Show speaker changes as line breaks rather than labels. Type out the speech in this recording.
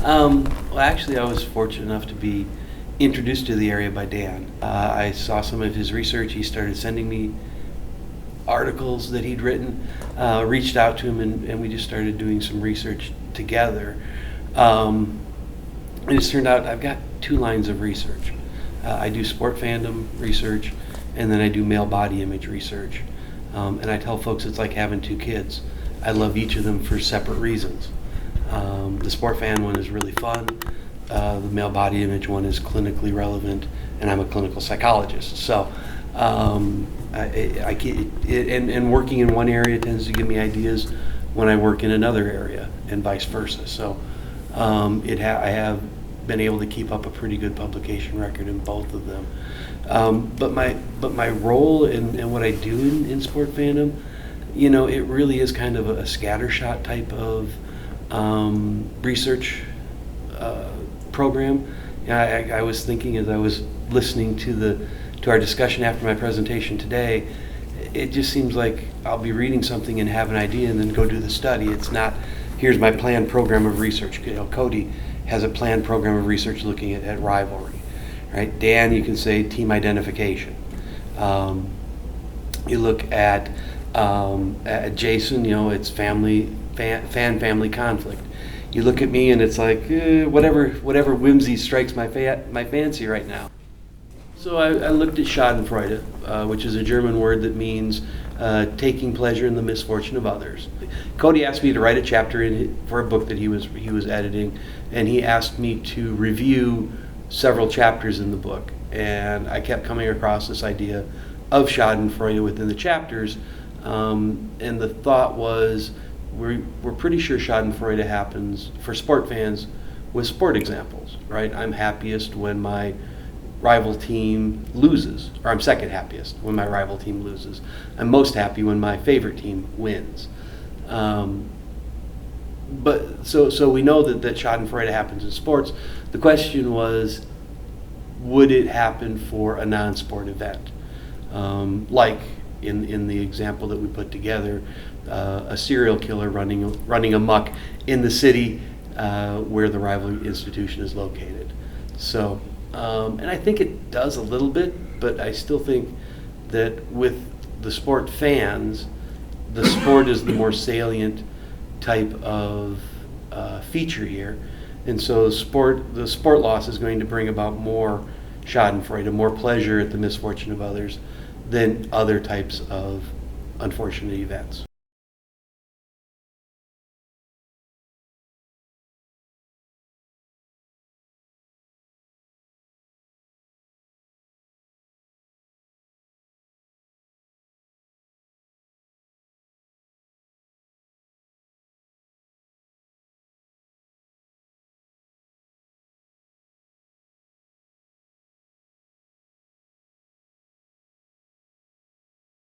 Well, actually, I was fortunate enough to be introduced to the area by Dan. I saw some of his research. He started sending me articles that he'd written, reached out to him, and we just started doing some research together. And it's turned out I've got two lines of research. I do sport fandom research, and then I do male body image research. And I tell folks it's like having two kids. I love each of them for separate reasons. The sport fan one is really fun. The male body image one is clinically relevant, and I'm a clinical psychologist. So and working in one area tends to give me ideas when I work in another area, and vice versa. So I have been able to keep up a pretty good publication record in both of them. But my role in what I do in sport fandom, it really is kind of a scattershot type of research program. I was thinking as I was listening to our discussion after my presentation today, it just seems like I'll be reading something and have an idea and then go do the study. It's not, here's my planned program of research. Cody has a planned program of research looking at rivalry, right? Dan, you can say team identification. You look at Jason, it's family conflict. You look at me and it's like whatever whimsy strikes my fancy right now. So I looked at Schadenfreude, which is a German word that means taking pleasure in the misfortune of others. Cody asked me to write a chapter for a book that he was editing, and he asked me to review several chapters in the book. And I kept coming across this idea of Schadenfreude within the chapters, and the thought was we're pretty sure Schadenfreude happens for sport fans with sport examples, right? I'm happiest when my rival team loses, or I'm second happiest when my rival team loses. I'm most happy when my favorite team wins. But so we know that Schadenfreude happens in sports. The question was, would it happen for a non-sport event? Like in the example that we put together, a serial killer running amok in the city where the rival institution is located. So. And I think it does a little bit, but I still think that with the sport fans, the sport is the more salient type of feature here. And so the sport loss is going to bring about more Schadenfreude, more pleasure at the misfortune of others than other types of unfortunate events.